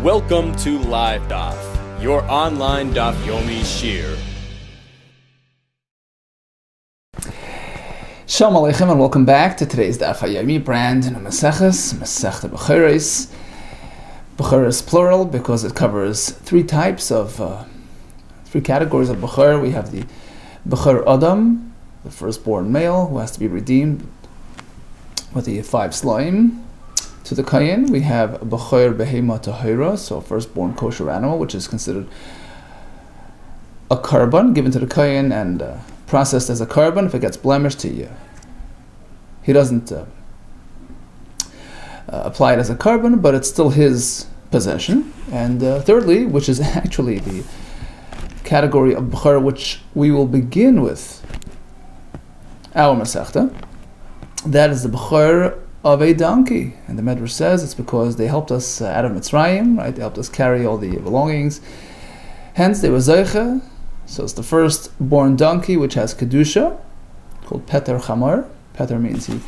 Welcome to LiveDaf, your online Daf Yomi Shir. Shalom Aleichem and welcome back to today's Daf Yomi brand in Masechta BECHOROS. BECHOROS plural because it covers three categories of Bechor. We have the Bechor Adam, the firstborn male who has to be redeemed with the 5 slaim. To the Kayin, we have Bechor Behema Tahira, so firstborn kosher animal, which is considered a korban given to the Kayin and processed as a korban. If it gets blemished, he doesn't apply it as a korban, but it's still his possession. And thirdly, which is actually the category of Bechor which we will begin with our Masechta, that is the Bechor of a donkey. And the Medrash says it's because they helped us out of Mitzrayim, right? They helped us carry all the belongings. Hence, they were Zeicha. So it's the first-born donkey which has Kedusha, called Peter Chamar. Peter means he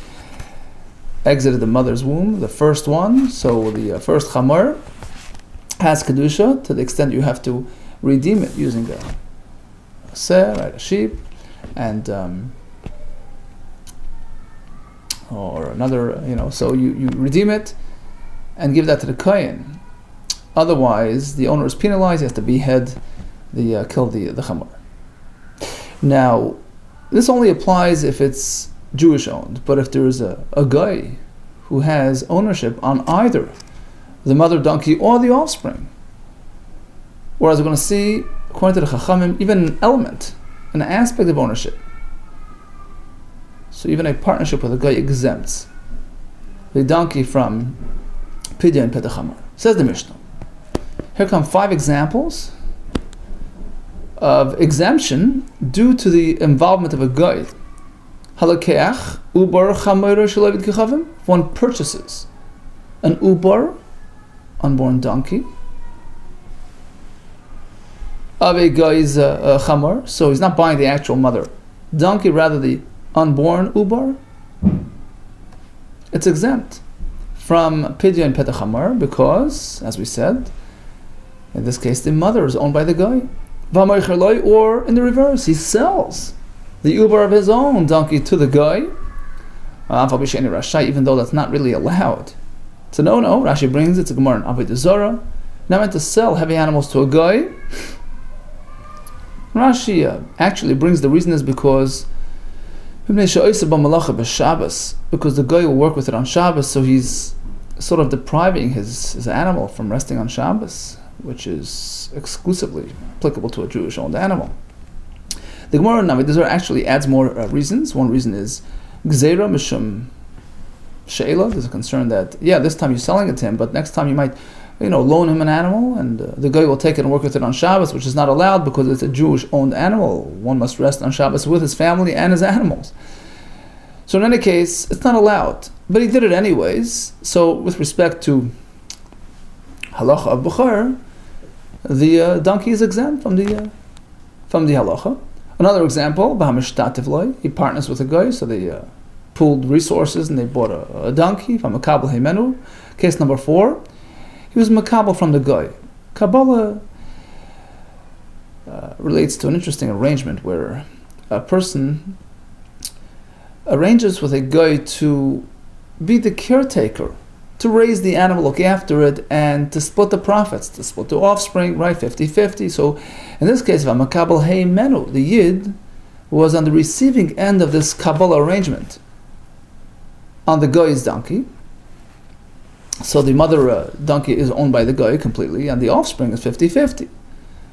exited the mother's womb, the first one. So the first Chamar has Kedusha to the extent you have to redeem it using a seh, right, a sheep, and or another, so you redeem it and give that to the Kohen. Otherwise, the owner is penalized. He has to behead kill the Chamar. Now, this only applies if it's Jewish owned, but if there is a guy who has ownership on either the mother donkey or the offspring, or as we're going to see, according to the Chachamim, even an element, an aspect of ownership. So even a partnership with a guy exempts the donkey from Pidya and Petachamar. Says the Mishnah. Here come 5 examples of exemption due to the involvement of a guy. Halakeach ubar chamayra shelavid kichavim. One purchases an ubar, unborn donkey, of a guy's chamar, so he's not buying the actual mother donkey, rather the unborn ubar. It's exempt from Pidya and Petachamar because, as we said, in this case the mother is owned by the guy. Or in the reverse, he sells the ubar of his own donkey to the guy, even though that's not really allowed. So no, Rashi brings it's a Gemara in Avodah Zarah. Not meant to sell heavy animals to a guy. Rashi actually brings the reason is because the guy will work with it on Shabbos, so he's sort of depriving his animal from resting on Shabbos, which is exclusively applicable to a Jewish-owned animal. The Gemara in Avodah Zarah actually adds more reasons. One reason is Gzeira Mishum She'ela. There's a concern that, this time you're selling it to him, but next time you might loan him an animal, and the guy will take it and work with it on Shabbos, which is not allowed because it's a Jewish-owned animal. One must rest on Shabbos with his family and his animals. So in any case, it's not allowed. But he did it anyways. So with respect to halacha of Bechor, the donkey is exempt from the halacha. Another example, he partners with a guy, so they pooled resources and they bought a donkey from a kabel heimenu. Case number 4. He was makabel from the guy. Kabbalah relates to an interesting arrangement where a person arranges with a guy to be the caretaker, to raise the animal, look after it, and to split the profits, to split the offspring, right, 50-50. So in this case, if a makabel hey menu, the yid was on the receiving end of this Kabbalah arrangement on the guy's donkey. So the mother donkey is owned by the guy completely, and the offspring is 50-50.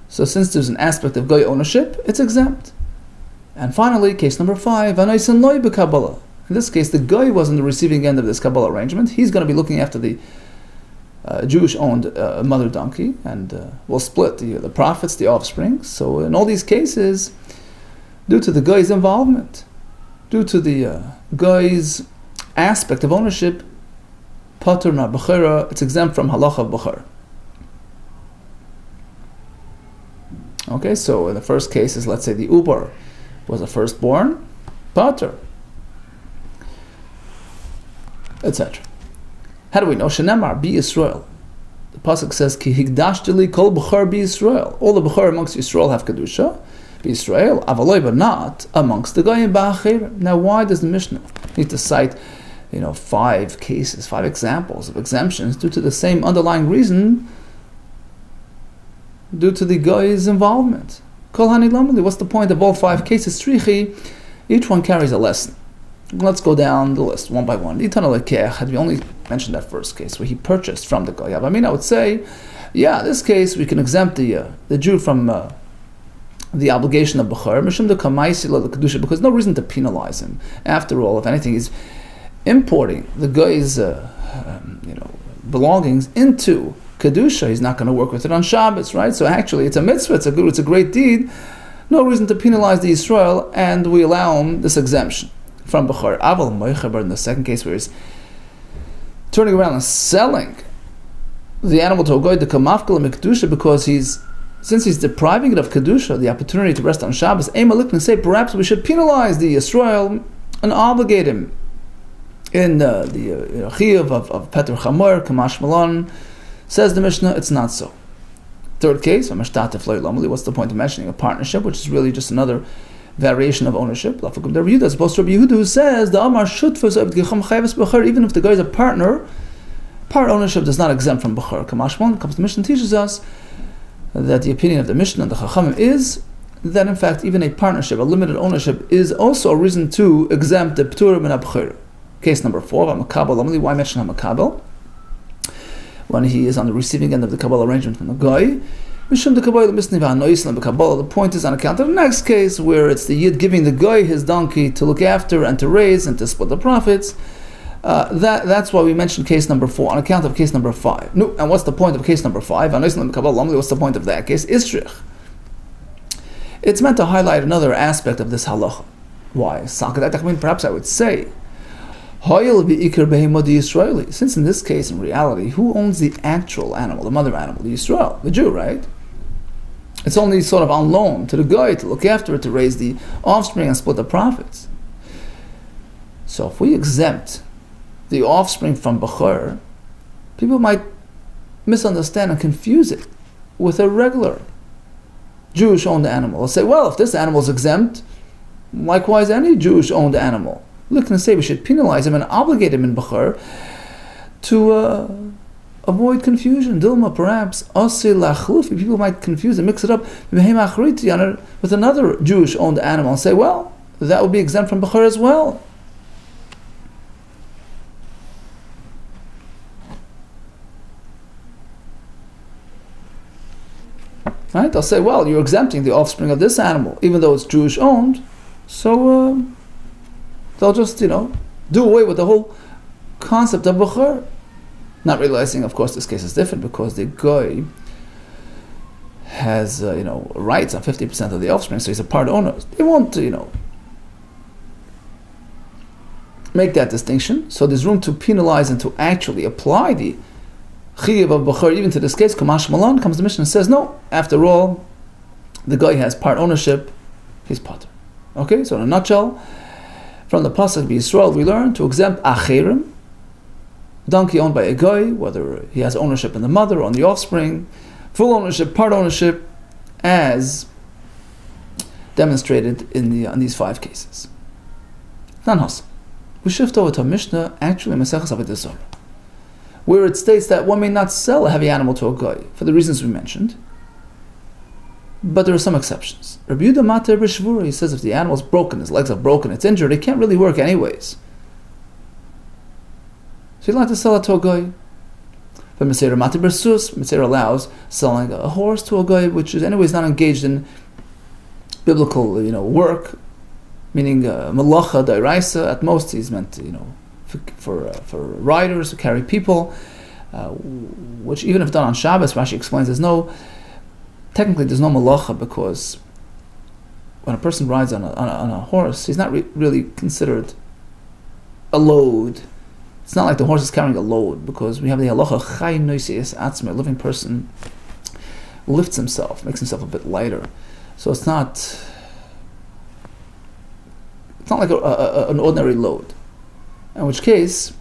So since there's an aspect of guy ownership, it's exempt. And finally, case number 5, in this case, the guy was on the receiving end of this Kabbalah arrangement. He's going to be looking after the Jewish-owned mother donkey, and will split the profits, the offspring. So in all these cases, due to the guy's involvement, due to the guy's aspect of ownership, Patur na Bechora, it's exempt from halacha of Bechor. Okay, so in the first case is, let's say the ubar was a firstborn, Patur, etc. How do we know? Shenemar, be Israel. The pasuk says, "Ki higdashteli kol b'chor b'Yisrael." All the b'chor amongst Yisrael have kedusha, b'Yisrael, avaloi, but not amongst the goyim ba'achirim. Now, why does the Mishnah need to cite, 5 cases, 5 examples of exemptions due to the same underlying reason, due to the guy's involvement? Kol hani lamali. What's the point of all 5 cases? Strichi, each one carries a lesson. Let's go down the list one by one. Had we only mentioned that first case where he purchased from the guy, I would say, this case we can exempt the Jew from the obligation of bechor, because no reason to penalize him. After all, if anything, he's importing the guy's belongings into kedusha. He's not going to work with it on Shabbos, right? So actually, it's a mitzvah. It's a great deed. No reason to penalize the Yisrael, and we allow him this exemption from bechor. Aval moichaber, in the second case, where he's turning around and selling the animal to a goy de kamafkel mikdusha, because since he's depriving it of kedusha, the opportunity to rest on Shabbos, Eimalik can say perhaps we should penalize the Yisrael and obligate him in the chiyuv of Petr Chamor, Kamash Malon. Says the Mishnah, it's not so. Third case, what's the point of mentioning a partnership, which is really just another variation of ownership? As opposed to Rabbi Yehuda, who says the Amar even if the guy is a partner, part ownership does not exempt from bechor. Kamash Malon comes. The Mishnah teaches us that the opinion of the Mishnah and the Chachamim is that in fact even a partnership, a limited ownership, is also a reason to exempt the p'turim and abchir. Case number 4, Hamakabel. Why mention Hamakabel? When he is on the receiving end of the Kabbalah arrangement from the guy. The point is on account of the next case where it's the Yid giving the guy his donkey to look after and to raise and to split the profits. That's why we mentioned case number 4 on account of case number 5. No, and what's the point of case number 5? What's the point of that case? Isrich. It's meant to highlight another aspect of this halacha. Why? Perhaps I would say, since in this case, in reality, who owns the actual animal, the mother animal? The Yisrael, the Jew, right? It's only sort of on loan to the guy to look after it, to raise the offspring and split the profits. So if we exempt the offspring from bechor, people might misunderstand and confuse it with a regular Jewish-owned animal. They'll say, well, if this animal is exempt, likewise any Jewish-owned animal. Look and say we should penalize him and obligate him in bechor to avoid confusion. Dilma, perhaps, people might confuse and mix it up with another Jewish-owned animal and say, well, that would be exempt from bechor as well. Right? They'll say, well, you're exempting the offspring of this animal, even though it's Jewish-owned, so they'll just, do away with the whole concept of bechor. Not realizing, of course, this case is different because the guy has, rights on 50% of the offspring, so he's a part owner. They won't, make that distinction. So there's room to penalize and to actually apply the chiyuv of bechor even to this case. Kamash Malon comes the Mishnah and says, no, after all, the guy has part ownership, he's potter. Okay, so in a nutshell, from the pasuk Yisrael, we learn to exempt acherim, donkey owned by a guy, whether he has ownership in the mother or on the offspring, full ownership, part ownership, as demonstrated in these 5 cases. Nan we shift over to a Mishnah, actually Maseches Avodah Zarah, where it states that one may not sell a heavy animal to a guy for the reasons we mentioned, but there are some exceptions. Rabbi Yehuda Mater B'Shvura, he says if the animal's broken, his legs are broken, it's injured, it can't really work anyways. So you'd like to sell it to a guy. But Meseira Mater B'Sus, Meseira allows selling a horse to a guy, which is anyways not engaged in biblical, work, meaning malacha d'oraisa. At most, he's meant, for riders to carry people, which even if done on Shabbos, Rashi explains, there's no malacha, because when a person rides on a horse, he's not really considered a load. It's not like the horse is carrying a load, because we have the halacha chay noisias atzma, a living person lifts himself, makes himself a bit lighter. So it's not like an ordinary load. In which case,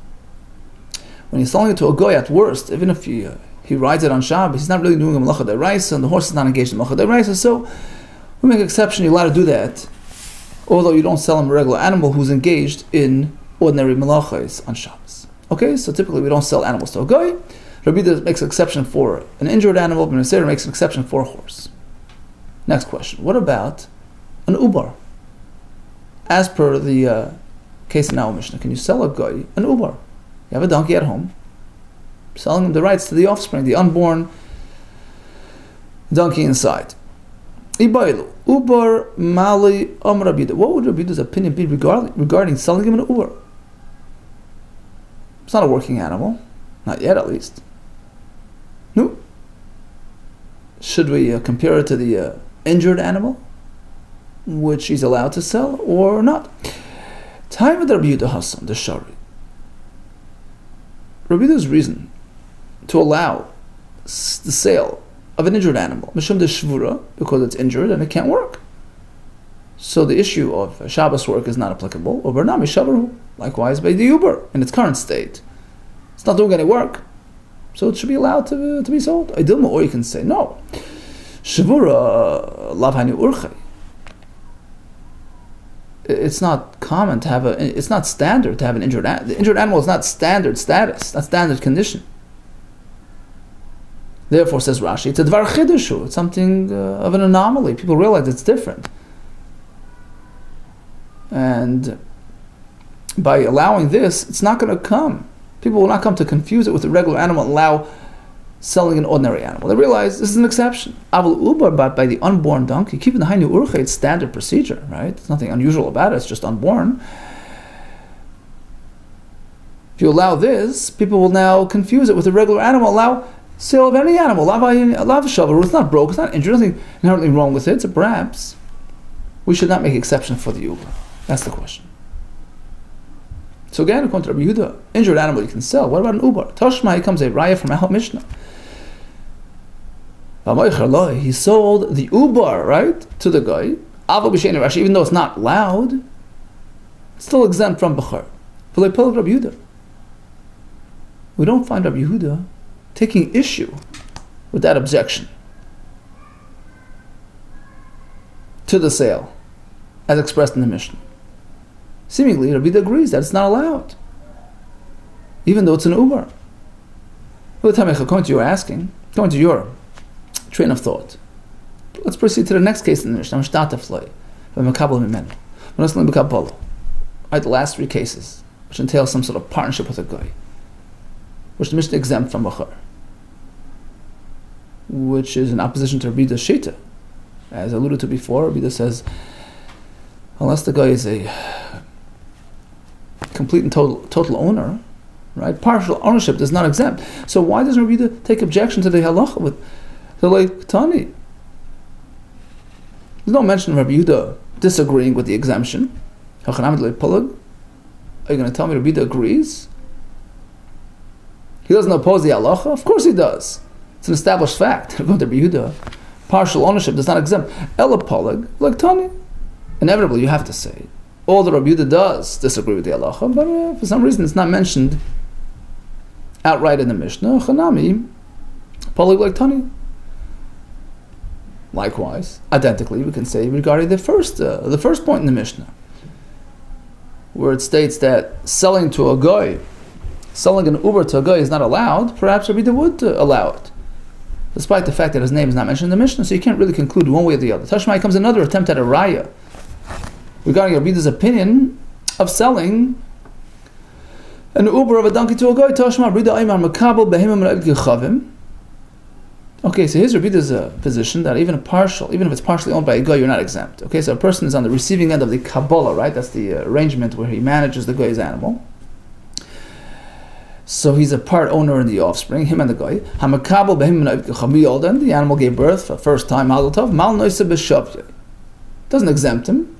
when you're selling it to a guy, at worst, even if he he rides it on Shabbos, he's not really doing a malacha d'oraisa, and the horse is not engaged in malacha d'oraisa, so we make an exception, you're allowed to do that, although you don't sell him a regular animal who's engaged in ordinary malachas on Shabbos. Okay, so typically we don't sell animals to a guy. Rabbi Yehuda makes an exception for an injured animal, but Seder makes an exception for a horse. Next question, what about an ubar? As per the case in our Mishnah, can you sell a guy an ubar? You have a donkey at home, selling him the rights to the offspring, the unborn donkey inside. Ibailu, ubar mali Rabbi Yehuda. What would Rabbi Yehuda's opinion be regarding selling him an ubar? It's not a working animal, not yet at least. No. Should we compare it to the injured animal, which he's allowed to sell, or not? Time of the Rabbi Yehuda Hassan, the Shari. Rabbi Yehuda's reason to allow the sale of an injured animal, Mishum de Shvura, because it's injured and it can't work. So the issue of Shabbos work is not applicable. Or Bernami Shavaru, likewise by the Uber in its current state. It's not doing any work. So it should be allowed to be sold. Or you can say, no. Shavura lavhani urche. It's not common to have it's not standard to have an injured animal. The injured animal is not standard status, not standard condition. Therefore, says Rashi, it's a dvar chidushu. It's something of an anomaly. People realize it's different. And by allowing this, it's not going to come. People will not come to confuse it with a regular animal and allow selling an ordinary animal. They realize this is an exception. Aval ubar, but by the unborn donkey, keeping the hainu urche, it's standard procedure, right? There's nothing unusual about it, it's just unborn. If you allow this, people will now confuse it with a regular animal, allow sale of any animal. It's not broke, it's not injured, nothing inherently wrong with it, so perhaps we should not make exception for the uber. That's the question. So again, according to Rabbi Yehuda, injured animal you can sell. What about an uber? Tashma, comes a raya from our Mishnah. He sold the uber, right, to the guy. Even though it's not loud, it's still exempt from bechor. We don't find Rabbi Yehuda taking issue with that objection to the sale, as expressed in the Mishnah. Seemingly, Rabbi Yehuda agrees that it's not allowed, even though it's an uber. According to your asking, according to your train of thought, let's proceed to the next case in the Mishnah. Right, the last three cases, which entail some sort of partnership with a guy, which the Mishnah exempt from bechor, which is in opposition to Rabbi Yehuda's shita. As alluded to before, Rabbi Yehuda says, unless the guy is a complete and total owner, right? Partial ownership is not exempt. So why doesn't Rabbi Yehuda take objection to the halacha with the late Tani? There's no mention of Rabbi Yehuda disagreeing with the exemption. Are you going to tell me Rabbi Yehuda agrees? He doesn't oppose the halacha? Of course he does. It's an established fact. According to Rabbi Yehuda, partial ownership does not exempt. Ela polig, like Tani. Inevitably, you have to say, although Rabbi Yehuda does disagree with the halacha, but for some reason it's not mentioned outright in the Mishnah. Chanami, polig like Tani. Likewise, identically, we can say regarding the first point in the Mishnah, where it states that selling an uber to a guy is not allowed. Perhaps Rabbi Yehuda would allow it, despite the fact that his name is not mentioned in the Mishnah. So you can't really conclude one way or the other. Tashmai comes another attempt at a raya regarding Rabbi Yehuda's opinion of selling an uber of a donkey to a guy. Tashma Rabbi Yehuda Aimar Makabel Behemim Gechavim. Okay, so here's Rabbi Yehuda's position that even if it's partially owned by a guy, you're not exempt. Okay, so a person is on the receiving end of the Kabbalah, right? That's the arrangement where he manages the guy's animal. So he's a part owner in the offspring, him and the guy. Hamakabel Behemim Gechavim. The animal gave birth for the first time. Mal Tov Mal Noise B'Shavya. Doesn't exempt him.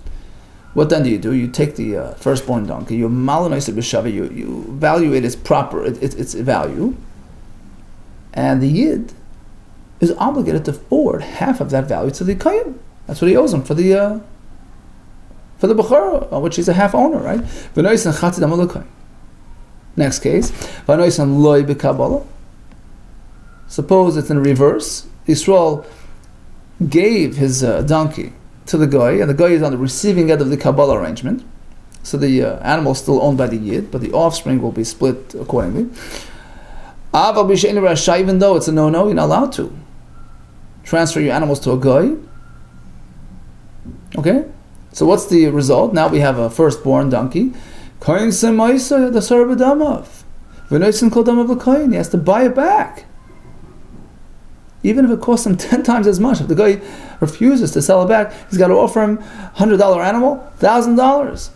What then do? You take the firstborn donkey, you Mal Noise B'Shavya. You evaluate its value, and the yid is obligated to forward half of that value to the Kayyim. That's what he owes him for the Bechorah, which he's a half owner, right? Next case, Suppose it's in reverse. Yisrael gave his donkey to the guy, and the guy is on the receiving end of the Kabbalah arrangement. So the animal is still owned by the Yid, but the offspring will be split accordingly. Even though it's a no-no, you're not allowed to transfer your animals to a guy. Okay? So what's the result? Now we have a firstborn donkey. He has to buy it back. Even if it costs him 10 times as much. If the guy refuses to sell it back, he's got to offer him $100 animal, $1,000.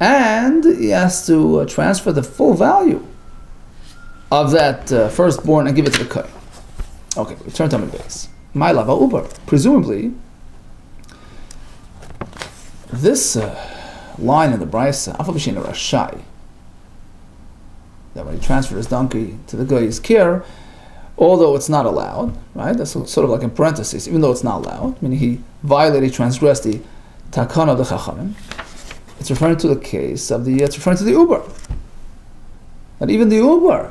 And he has to transfer the full value of that firstborn and give it to the kohen. Okay, return to my base. My lava uber. Presumably, this line in the Brisa, Afabishina Rashai, that when he transferred his donkey to the guy's care, although it's not allowed, right? That's sort of like in parentheses, even though it's not allowed, meaning he violated, transgressed the takana of the chachamim. It's referring to the case of it's referring to the uber. That even the uber,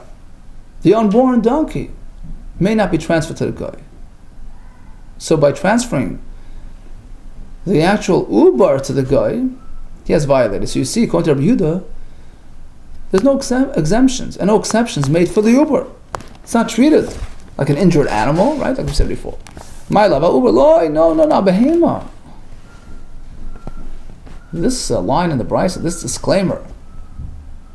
the unborn donkey, may not be transferred to the guy. So by transferring the actual uber to the guy, he has violated. So you see, according to Rabbi Yehuda, there's no exemptions and no exceptions made for the uber. It's not treated like an injured animal, right? Like we said before. My love, uber loy, no, behema. This line in the Brisa, this disclaimer,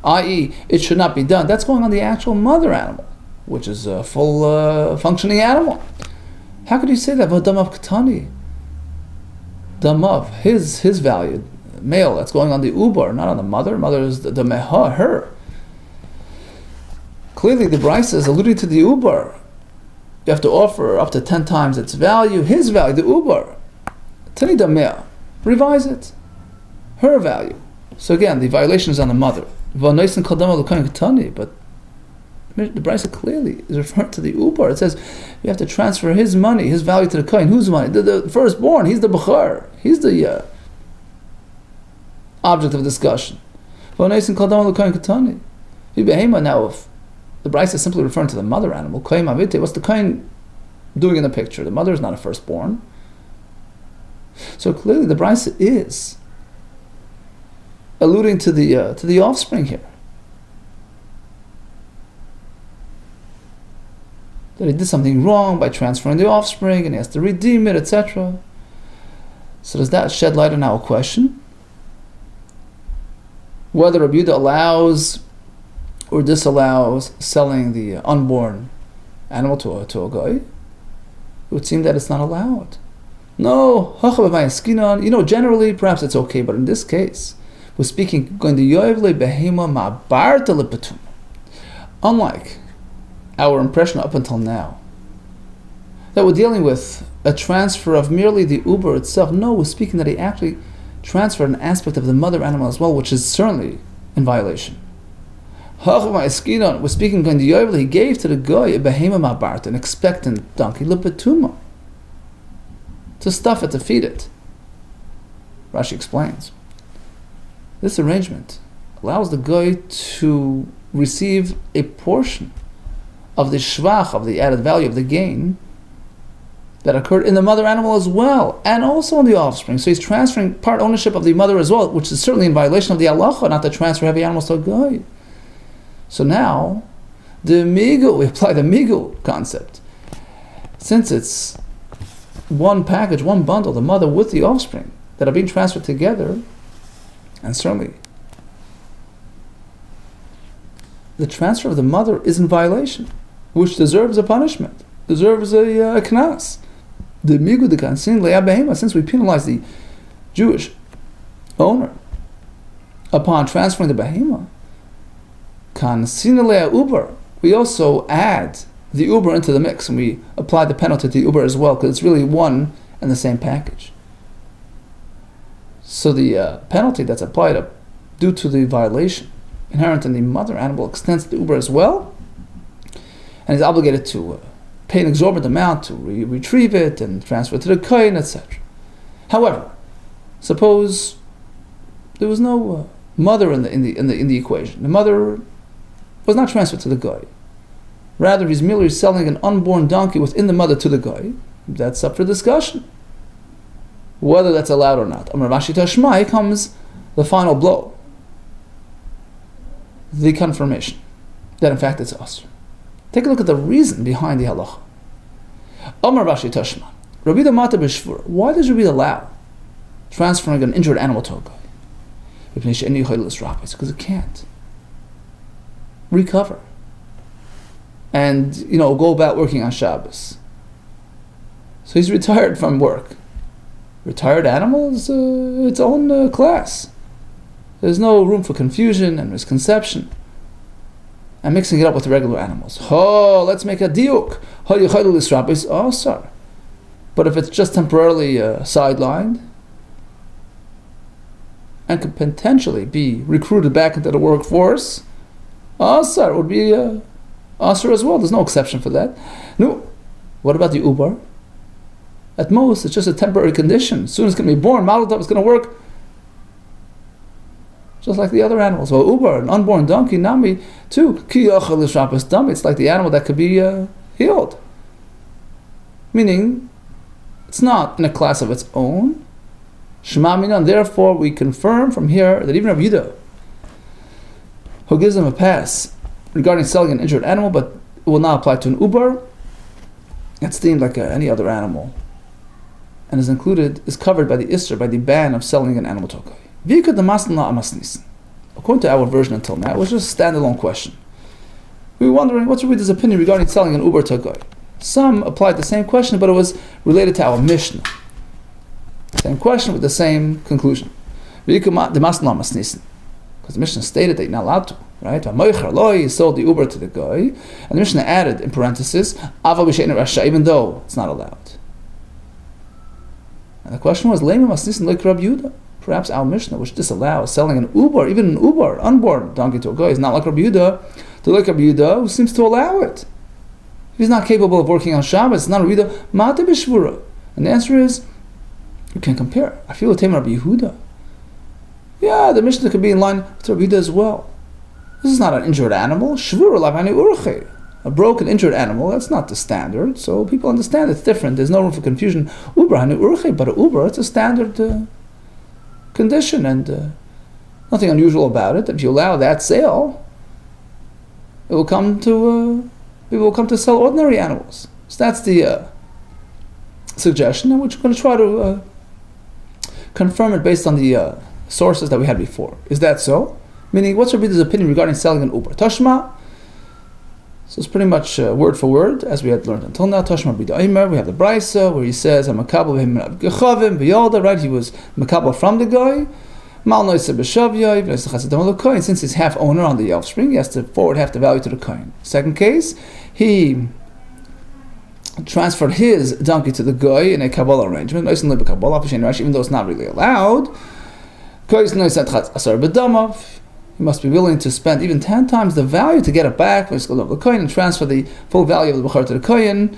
i.e., it should not be done, that's going on the actual mother animal, which is a full functioning animal. How could you say that? Damav Katani. Damav, his valued male, that's going on the uber, not on the mother. Mother is the meha, her. Clearly the Brisa is alluding to the uber. You have to offer up to 10 times its value, his value, the uber. Tani dameh, revise it. Her value. So again, the violation is on the mother. But the Brisa clearly is referring to the uber. It says you have to transfer his money, his value to the kohen. Whose money? The firstborn. He's the bechor. He's the object of discussion. Now, if the Brisa is simply referring to the mother animal, what's the kohen doing in the picture? The mother is not a firstborn. So clearly the Brisa is alluding to the offspring here. That he did something wrong by transferring the offspring and he has to redeem it, etc. So does that shed light on our question? Whether Rabbi Yehuda allows or disallows selling the unborn animal to a guy? It would seem that it's not allowed. No, generally perhaps it's okay, but in this case, we're speaking going to Yoevle Behema Ma'barta Lepetum. Unlike our impression up until now, that we're dealing with a transfer of merely the uber itself. No, we're speaking that he actually transferred an aspect of the mother animal as well, which is certainly in violation. We're speaking going to Yoevle, he gave to the guy a Behema Ma'barta, an expectant donkey, Lepetuma, to stuff it, to feed it. Rashi explains. This arrangement allows the guy to receive a portion of the shvach, of the added value, of the gain that occurred in the mother animal as well, and also in the offspring. So he's transferring part ownership of the mother as well, which is certainly in violation of the halacha, not to transfer heavy animals to a guy. So now, we apply the migu concept. Since it's one package, one bundle, the mother with the offspring, that are being transferred together, and certainly the transfer of the mother is in violation, which deserves a punishment, deserves a knas. The migu de kansin le'a behema, since we penalize the Jewish owner upon transferring the behema, kansin le'a uber, we also add the uber into the mix, and we apply the penalty to the uber as well, because it's really one and the same package. So the penalty that's applied due to the violation inherent in the mother animal extends to the uber as well, and is obligated to pay an exorbitant amount to retrieve it and transfer it to the kohen, etc. However, suppose there was no mother in the equation. The mother was not transferred to the guy. Rather, he's merely selling an unborn donkey within the mother to the guy. That's up for discussion, whether that's allowed or not. Amar Rashi Tashma, here comes the final blow, the confirmation that in fact it's asur. Take a look at the reason behind the halacha. Amar Rashi Tashma, Rabbi Mata b'shvur. Why does Rabbi allow transferring an injured animal to a guy? Because it can't recover and go about working on Shabbos. So he's retired from work. Retired animal is its own class. There's no room for confusion and misconception and mixing it up with regular animals. Oh, let's make a diuk. Oh, sorry. But if it's just temporarily sidelined and could potentially be recruited back into the workforce, asar would be asar as well. There's no exception for that. No. What about the ubar? At most, it's just a temporary condition. As soon as it's going to be born, Maladov is going to work just like the other animals. Well, ubar, an unborn donkey, nami, too. It's like the animal that could be healed. Meaning, it's not in a class of its own. Shema minan. Therefore, we confirm from here that even Rabbi Yehuda, who gives them a pass regarding selling an injured animal, but it will not apply to an ubar, it's deemed like any other animal, and is covered by the isser, by the ban of selling an animal to a guy. According to our version until now, it was just a standalone question. We were wondering what's Rabbi Yehuda's opinion regarding selling an ubar to a guy. Some applied the same question, but it was related to our Mishnah. Same question with the same conclusion. Because the Mishnah stated that you're not allowed to, right? He sold the ubar to the guy, and the Mishnah added in parenthesis, even though it's not allowed. And the question was, perhaps our Mishnah, which disallows selling an ubar, even an ubar, unborn donkey to a guy, is not like Rabbi Yehuda, to like Rabbi Yehuda, who seems to allow it. If he's not capable of working on Shabbos, it's not Rabbi Yehuda, mate b'shvura. And the answer is, you can compare. I feel with Rabbi Yehuda. Yeah, the Mishnah could be in line with Rabbi Yehuda as well. This is not an injured animal. Shvura lavani urche. A broken, injured animal, that's not the standard. So people understand it's different. There's no room for confusion. Uber hani urche, but an uber, it's a standard condition and nothing unusual about it. If you allow that sale, it will come to people will come to sell ordinary animals. So that's the suggestion, and we're going to try to confirm it based on the sources that we had before. Is that so? Meaning, what's Rabbi Yehuda's opinion regarding selling an ubar? Tashma. So it's pretty much word for word, as we had learned until now. Tashma b'da Eimer. We have the Brisa where he says, "I'm makabel b'him gechavim b'yalda." Right, he was makabel from the guy. Mal noisa b'shavya. And since he's half owner on the offspring, he has to forward half the value to the kohen. Second case, he transferred his donkey to the guy in a Kabbalah arrangement, even though it's not really allowed. He must be willing to spend even 10 times the value to get it back and transfer the full value of the bechor to the kohen.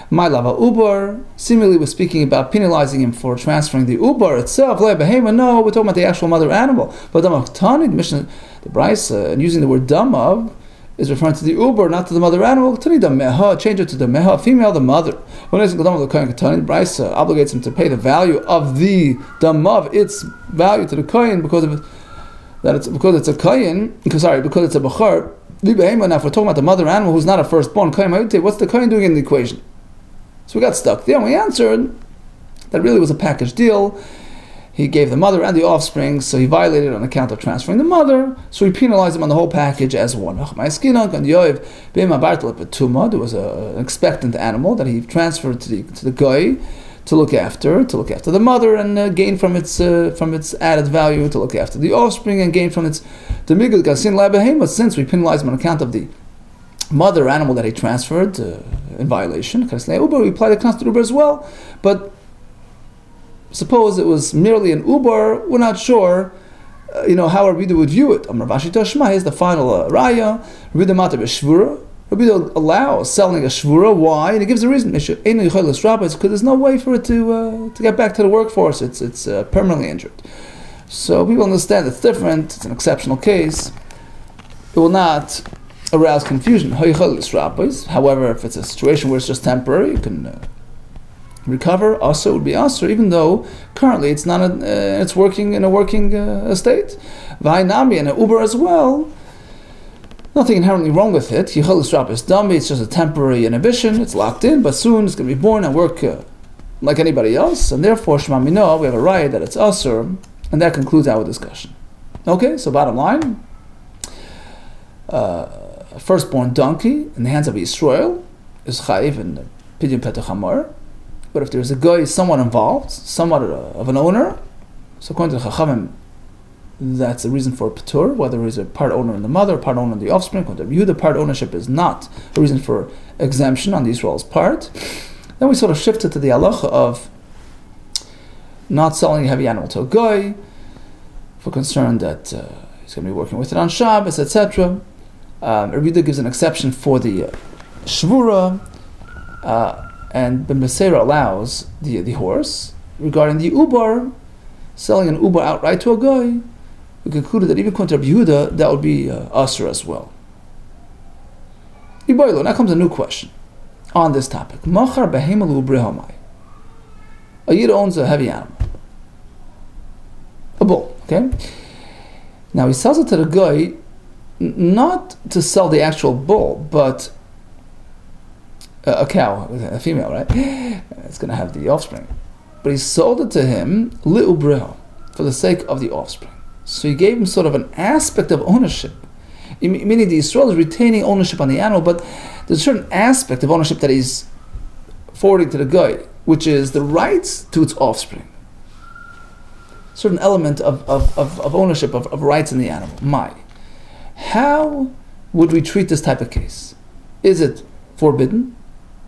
My lava ubar. Similarly, we're speaking about penalizing him for transferring the ubar itself. No, we're talking about the actual mother animal. But the Mishnah, the Brisa, and using the word damav, is referring to the uber, not to the mother animal. Change it to the meha, female, the mother. When the Brisa obligates him to pay the value of the damav, its value to the kohen because it's a kohen. Because it's a bechor. Now, if we're talking about the mother animal who's not a firstborn kohen, what's the kohen doing in the equation? So we got stuck there, and we answered that really was a package deal. He gave the mother and the offspring, so he violated on account of transferring the mother, so he penalized him on the whole package as one. There was an expectant animal that he transferred to the guy to look after the mother and gain from its added value, to look after the offspring and gain from its demigul gasin labehema. Since we penalized him on account of the mother animal that he transferred in violation, we apply the constant uber as well, but suppose it was merely an ubar, we're not sure, how Rabbi Yehuda would view it. Amar Rashi Tashma, here's the final raya. Rabbi Yehuda mata b'shvura. Rabbi Yehuda allows selling a shvura. Why? And he gives a reason. Because there's no way for it to get back to the workforce. It's permanently injured. So people understand it's different. It's an exceptional case. It will not arouse confusion. However, if it's a situation where it's just temporary, you can recover. Also, it would be also, even though currently it's not it's working in a working state. Vainami and an Uber as well. Nothing inherently wrong with it. It's just a temporary inhibition. It's locked in, but soon it's going to be born and work like anybody else. And therefore, Shema Mino, we have a right that it's Asur, and that concludes our discussion. Okay, so bottom line, a firstborn donkey in the hands of Yisrael is Chayiv and Pidyon Petach Hamor. But if there's a guy somewhat involved, somewhat of an owner, so according to the Chachamim, that's a reason for Patur, whether he's a part owner in the mother, part owner in the offspring. According to Yehuda, part ownership is not a reason for exemption on the Israel's part. Then we sort of shifted to the halacha of not selling a heavy animal to a guy, for concern that he's going to be working with it on Shabbos, etc. Yehuda gives an exception for the Shvura, and Ben Beseira allows the horse. Regarding the Ubar, selling an Ubar outright to a guy, we concluded that even according to Yehuda, that would be Asur as well. Now comes a new question on this topic. Machar behemelu brehomai. A Yid owns a heavy animal, a bull. Okay. Now he sells it to the guy, not to sell the actual bull, but a cow, a female, right? It's going to have the offspring. But he sold it to him li'ubreho, for the sake of the offspring. So he gave him sort of an aspect of ownership, meaning the Yisrael is retaining ownership on the animal, but there's a certain aspect of ownership that he's forwarding to the guy, which is the rights to its offspring. Certain element of ownership, of rights in the animal. How would we treat this type of case? Is it forbidden?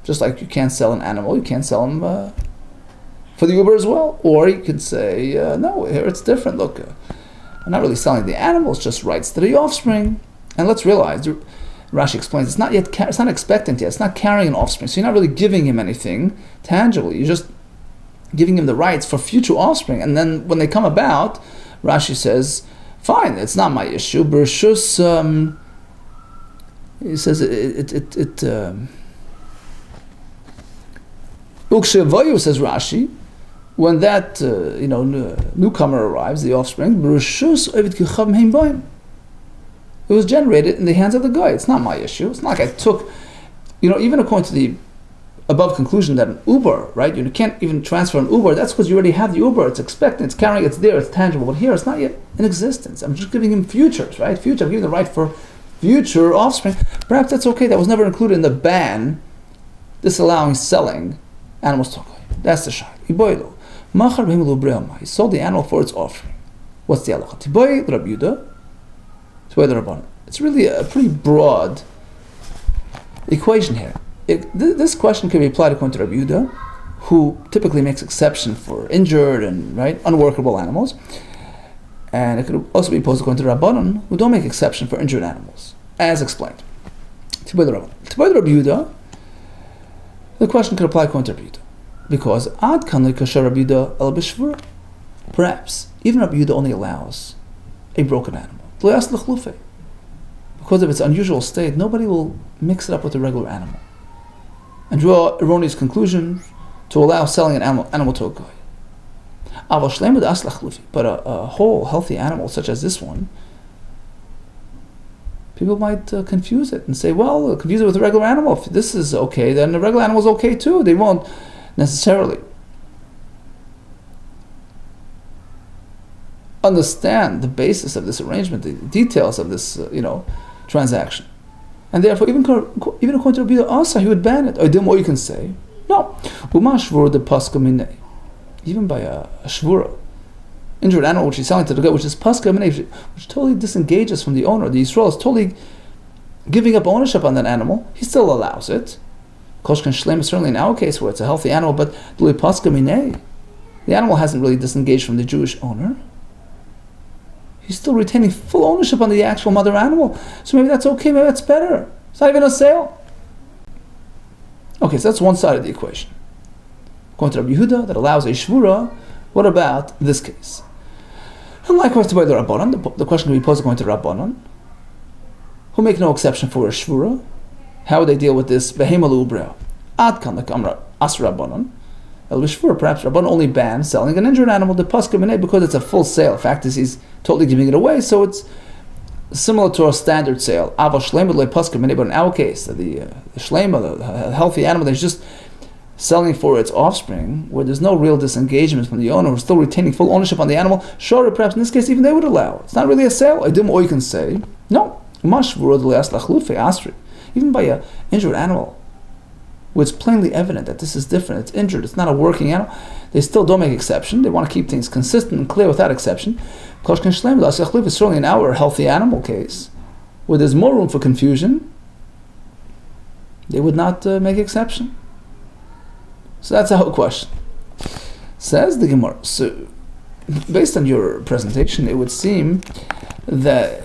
Just like you can't sell an animal, you can't sell him for the Uber as well. Or you could say, no, here it's different. Look, I'm not really selling the animal, it's just rights to the offspring. And let's realize, Rashi explains, it's not expectant yet, it's not carrying an offspring. So you're not really giving him anything tangible. You're just giving him the rights for future offspring. And then when they come about, Rashi says, fine, it's not my issue. Bershus, he says Ukshevayu, says Rashi, when that newcomer arrives, the offspring, it was generated in the hands of the guy. It's not my issue. It's not like I took, even according to the above conclusion that an Uber, right? You can't even transfer an Uber. That's because you already have the Uber. It's expected, it's carrying, it's there, it's tangible. But here, it's not yet in existence. I'm just giving him futures, right? Future. I'm giving the right for future offspring. Perhaps that's okay. That was never included in the ban disallowing selling animals to a guy. That's the shah. He sold the animal for its offspring. What's the halacha? Tiboy Rabbi Yehuda. It's really a pretty broad equation here. This question can be applied according to Rabbi Yehuda, who typically makes exception for injured and unworkable animals, and it could also be posed according to Rabbanon, who don't make exception for injured animals, as explained. Tiboy Rabbi Yehuda, the question could apply according to Rabbi Yehuda, because ad kan kosher Rabbi Yehuda el b'shvura. Perhaps even Rabbi Yehuda only allows a broken animal. Because of its unusual state, nobody will mix it up with a regular animal and draw erroneous conclusions to allow selling an animal to a guy. But a whole healthy animal such as this one, people might confuse it and say, well, confuse it with a regular animal. If this is okay, then the regular animal is okay too. They won't necessarily understand the basis of this arrangement, the details of this, transaction, and therefore even according to Rabbi Asa, he would ban it. Or you can say, no, even by a shvura, injured animal which he's selling to the guy, which is paska minei, which totally disengages from the owner. The Yisrael is totally giving up ownership on that animal. He still allows it. Koshkan shleim is certainly in our case where it's a healthy animal, but paska minei, the animal hasn't really disengaged from the Jewish owner. He's still retaining full ownership on the actual mother animal. So maybe that's okay, maybe that's better. It's not even a sale. Okay, so that's one side of the equation. According to Rabbi Yehuda, that allows a shvura, what about this case? And likewise, to the Rabbanon, the question can be posed according to Rabbanon. who make no exception for a shvura. How would they deal with this? Behema l'ubreo. Ad kan l'kamra as rabbanon. El b'shvura, perhaps Rabban only bans selling an injured animal to paska b'nei because it's a full sale. The fact is he's totally giving it away, so it's similar to a standard sale. Ava shlema le paska b'nei, but in our case, the shlema, the healthy animal that's just selling for its offspring, where there's no real disengagement from the owner, we're still retaining full ownership on the animal. Sure, perhaps in this case even they would allow it. It's not really a sale. Or you can say, no, even by an injured animal, where it's plainly evident that this is different, it's injured, it's not a working animal, they still don't make exception. They want to keep things consistent and clear without exception. Certainly in our healthy animal case, where there's more room for confusion, they would not make exception. So that's a whole question. Says the Gemara. So, based on your presentation, it would seem that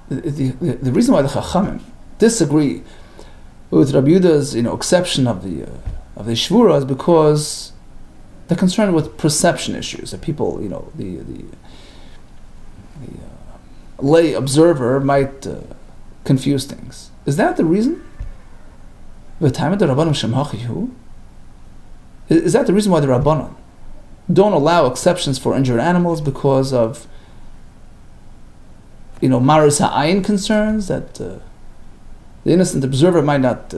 the reason why the Chachamim disagree with Rabbi Yehuda's exception of the shvura is because they're concerned with perception issues. That people, the lay observer might confuse things. Is that the reason? Is that the reason why the Rabbanon don't allow exceptions for injured animals because of maris ha'ayin concerns, that the innocent observer might not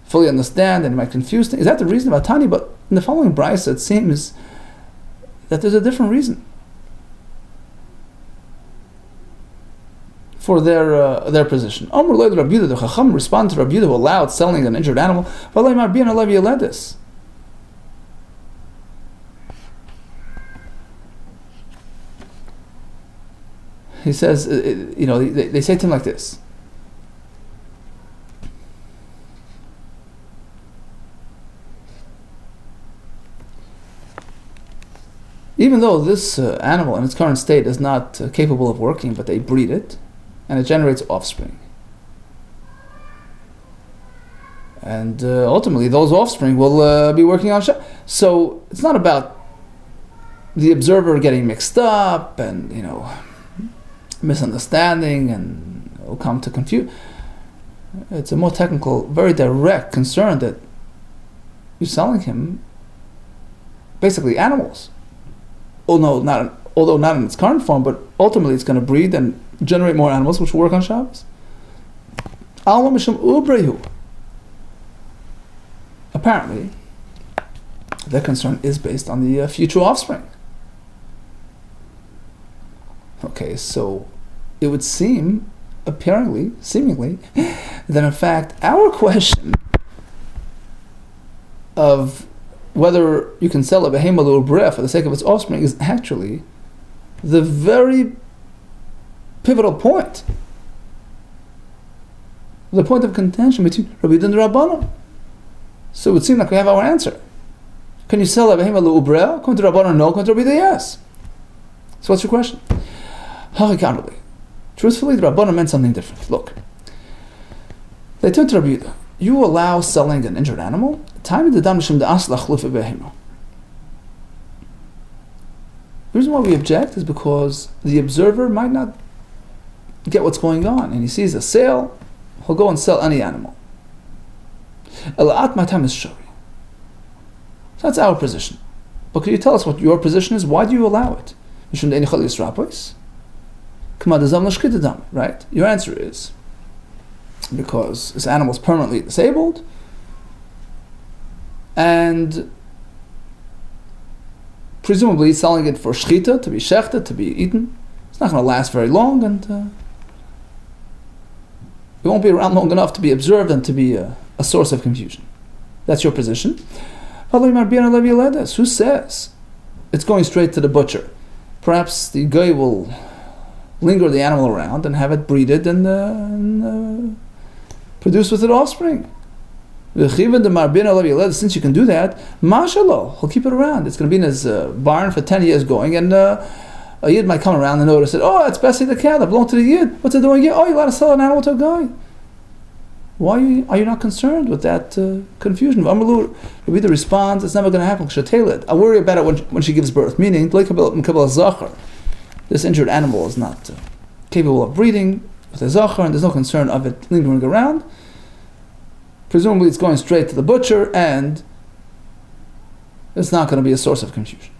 fully understand and might confuse things? Is that the reason about Tani? But in the following brayso, it seems that there's a different reason for their position. The Chacham respond to Rabbi Yehuda who allowed selling an injured animal. He says, they say to him like this. Even though this animal in its current state is not capable of working, but they breed it, and it generates offspring. And ultimately, those offspring will be working on So it's not about the observer getting mixed up and, misunderstanding and will come to confuse. It's a more technical, very direct concern that you're selling him basically animals. Although not in its current form, but ultimately it's going to breed and generate more animals which will work on Shabbos. Apparently, their concern is based on the future offspring. Okay, so it would seem, seemingly, that in fact our question of whether you can sell a behema l'ubreh for the sake of its offspring is actually the very pivotal point. The point of contention between Rabbi Yehuda and the Rabbanon. So it would seem like we have our answer. Can you sell a behema l'ubreh? Come to Rabbanon, no. Come to Rabbi Yehuda, yes. So what's your question? Truthfully, the Rabbanon meant something different. Look, they turned to Rabbi Yehuda. You allow selling an injured animal? The reason why we object is because the observer might not get what's going on, and he sees a sale, he'll go and sell any animal. So that's our position. But can you tell us what your position is? Why do you allow it? Right? Your answer is because this animal is permanently disabled, and presumably selling it for shchita, to be shechted, to be eaten. It's not going to last very long, and it won't be around long enough to be observed and to be a source of confusion. That's your position. Who says it's going straight to the butcher? Perhaps the guy will linger the animal around and have it breeded and produce with it offspring. Since you can do that, mashallah, he'll keep it around. It's going to be in his barn for 10 years going, and a yid might come around and notice it. Oh, that's Bessie the cow that belonged to the yid. What's it doing here? Oh, you're allowed to sell an animal to a guy. Why are you not concerned with that confusion? Rabbi Yehuda responds, it's never going to happen. I worry about it when she gives birth, meaning this injured animal is not capable of breeding with a zachar, and there's no concern of it lingering around. Presumably it's going straight to the butcher, and it's not going to be a source of confusion.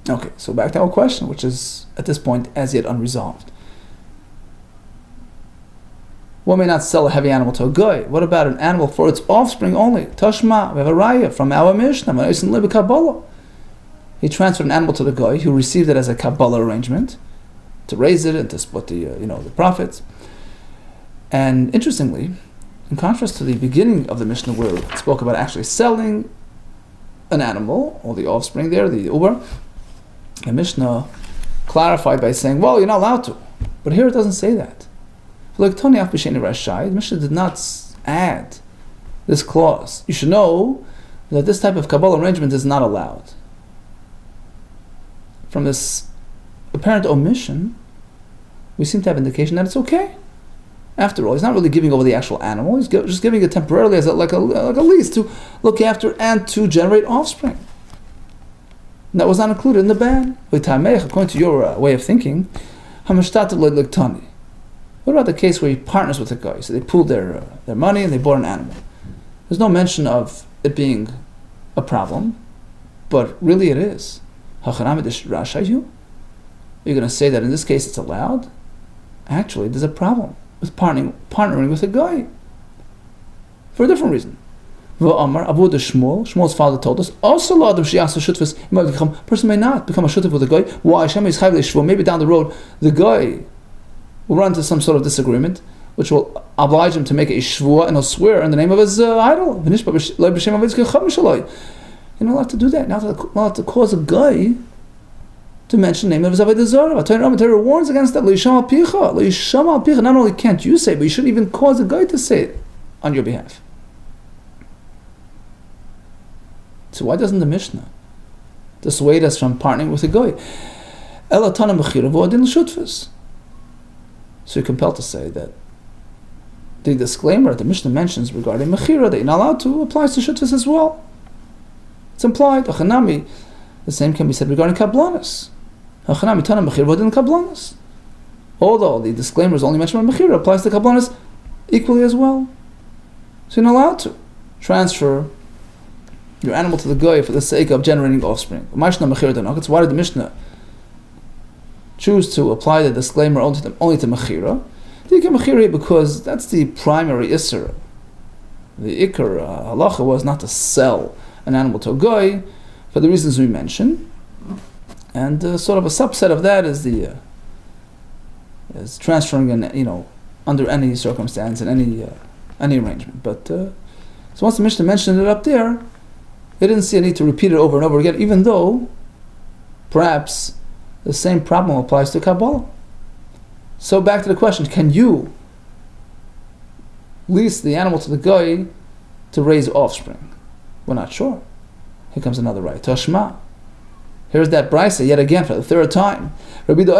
Okay, so back to our question, which is at this point as yet unresolved. One may not sell a heavy animal to a goy. What about an animal for its offspring only? Tashma, we have a raya from our Mishnah. He transferred an animal to the goy who received it as a Kabbalah arrangement to raise it and to split the profits. And interestingly, in contrast to the beginning of the Mishnah where it spoke about actually selling an animal, or the offspring there, the uber, the Mishnah clarified by saying, well, you're not allowed to. But here it doesn't say that. The Mishnah did not add this clause. You should know that this type of Kabbalah arrangement is not allowed. From this apparent omission, we seem to have indication that it's okay. After all, he's not really giving over the actual animal. He's just giving it temporarily as like a lease to look after and to generate offspring. And that was not included in the ban. According to your way of thinking, what about the case where he partners with a guy? So they pooled their money and they bought an animal. There's no mention of it being a problem, but really it is. Are you going to say that in this case it's allowed? Actually, there's a problem with partnering with a guy for a different reason. Shmuel's father told us, a person may not become a shutuf with a guy. Why? Maybe down the road the guy will run into some sort of disagreement, which will oblige him to make a shvua, and he'll swear in the name of his idol. You're not allowed to do that. You're not allowed to cause a guy to mention the name of his avodah zarah. Torah warns against that. Not only can't you say it, but you shouldn't even cause a guy to say it on your behalf. So why doesn't the Mishnah dissuade us from partnering with a guy? So you're compelled to say that the disclaimer that the Mishnah mentions regarding mechira that you're not allowed to applies to shutfus as well. It's implied. The same can be said regarding kablanis. Although the disclaimer is only mentioned about mechira, applies to kablanis equally as well. So you're not allowed to transfer your animal to the goy for the sake of generating offspring. Why did the Mishnah choose to apply the disclaimer only to mechira? Because that's the primary isser. The ikar halacha was not to sell an animal to a goy for the reasons we mentioned, and sort of a subset of that is is transferring under any circumstance and any arrangement. But so once the Mishnah mentioned it up there, they didn't see a need to repeat it over and over again, even though perhaps the same problem applies to Kabbalah. So back to the question, can you lease the animal to the guy to raise offspring? We're not sure. Here comes another right. Tashma. Here's that brisa yet again for the third time. So Yid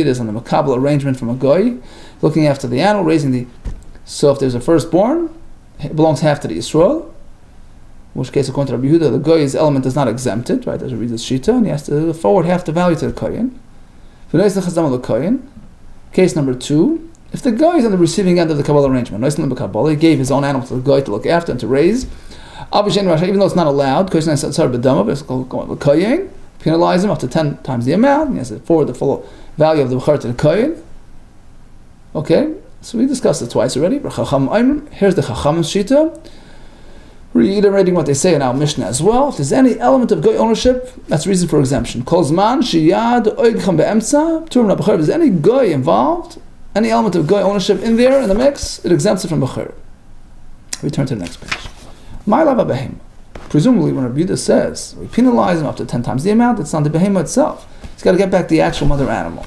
is on the makabel arrangement from a guy, looking after the animal, raising the... So if there's a firstborn, it belongs half to the Yisrael, in which case, according to Rabbi Yehuda, the guy's element is not exempted, right? As we read the Shita, and he has to forward half the value to the kohen. Case number 2, if the guy is on the receiving end of the Kabbalah arrangement, he gave his own animal to the guy to look after and to raise, even though it's not allowed, penalize him up to 10 times the amount, and he has to forward the full value of the bechor to the kohen. Okay, so we discussed it twice already. Here's the Chacham's Shita, reiterating what they say in our Mishnah as well. If there's any element of goy ownership, that's reason for exemption. If there's any goy involved, any element of goy ownership in there, in the mix, it exempts it from bechor. We turn to the next page. My lava behema. Presumably, when Rabbi Yehuda says we penalize him up to 10 times the amount, it's not the behema itself. He's got to get back the actual mother animal.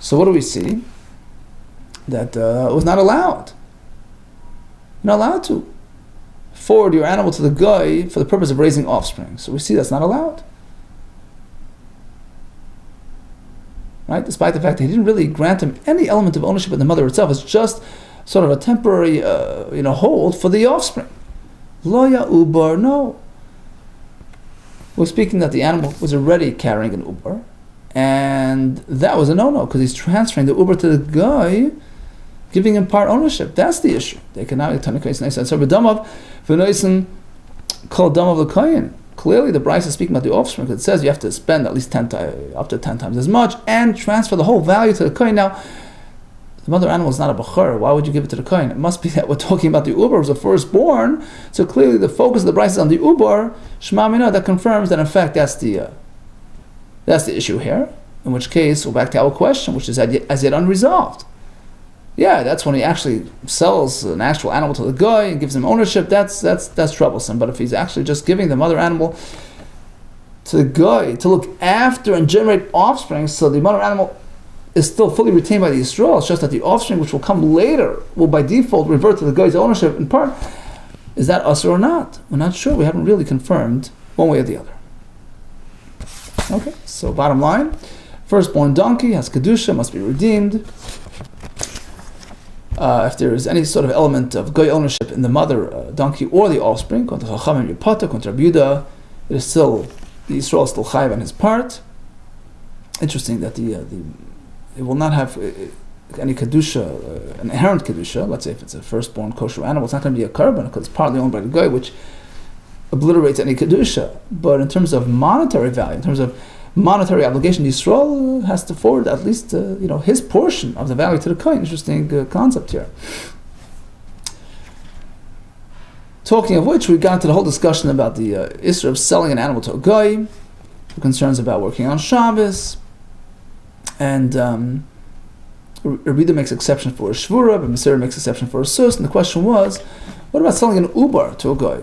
So what do we see? That it was not allowed. You're not allowed to forward your animal to the guy for the purpose of raising offspring. So we see that's not allowed. Right? Despite the fact that he didn't really grant him any element of ownership in the mother itself. It's just sort of a temporary hold for the offspring. Lo ya ubar, no. We're speaking that the animal was already carrying an uber, and that was a no-no because he's transferring the uber to the guy, giving him part ownership. That's the issue. They can now so b'damav v'noisen kol damav l'koyin. Clearly, the Bryce is speaking about the offspring because it says you have to spend at least up to 10 times as much and transfer the whole value to the kohen. Now, the mother animal is not a bechor. Why would you give it to the kohen? It must be that we're talking about the uber as a firstborn. So clearly, the focus of the Bryce is on the uber. Shema mina, that confirms that in fact that's the issue here. In which case, we're back to our question, which is as yet unresolved. Yeah, that's when he actually sells an actual animal to the guy and gives him ownership. That's troublesome. But if he's actually just giving the mother animal to the guy to look after and generate offspring, so the mother animal is still fully retained by the Yisrael, it's just that the offspring, which will come later, will by default revert to the guy's ownership in part. Is that us or not? We're not sure. We haven't really confirmed one way or the other. Okay, so bottom line, firstborn donkey has kedusha, must be redeemed. If there is any sort of element of goy ownership in the mother donkey or the offspring, contra Chacham and Yipata, contra Yehuda, it is still, the Yisrael is still chayiv on his part. Interesting that it will not have any kedusha, an inherent kedusha. Let's say if it's a firstborn kosher animal, it's not going to be a carbon because it's partly owned by the guy, which obliterates any kedusha. But in terms of monetary value, in terms of monetary obligation, Yisrael has to forward at least his portion of the value to the kohen. Interesting concept here. Talking of which, we got into the whole discussion about the issue of selling an animal to a guy, concerns about working on Shabbos, and Rabida makes exception for a shvura, but Masira makes exception for a sus. And the question was, what about selling an uber to a guy?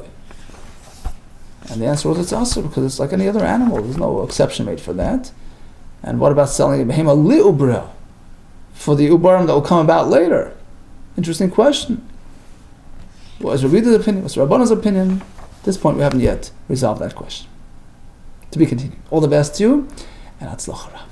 And the answer was it's also because it's like any other animal. There's no exception made for that. And what about selling a behema li ubra for the ubarim that will come about later? Interesting question. What is Rabbida's opinion? What's Rabbanah's opinion? At this point, we haven't yet resolved that question. To be continued. All the best to you, and Hatzlacha.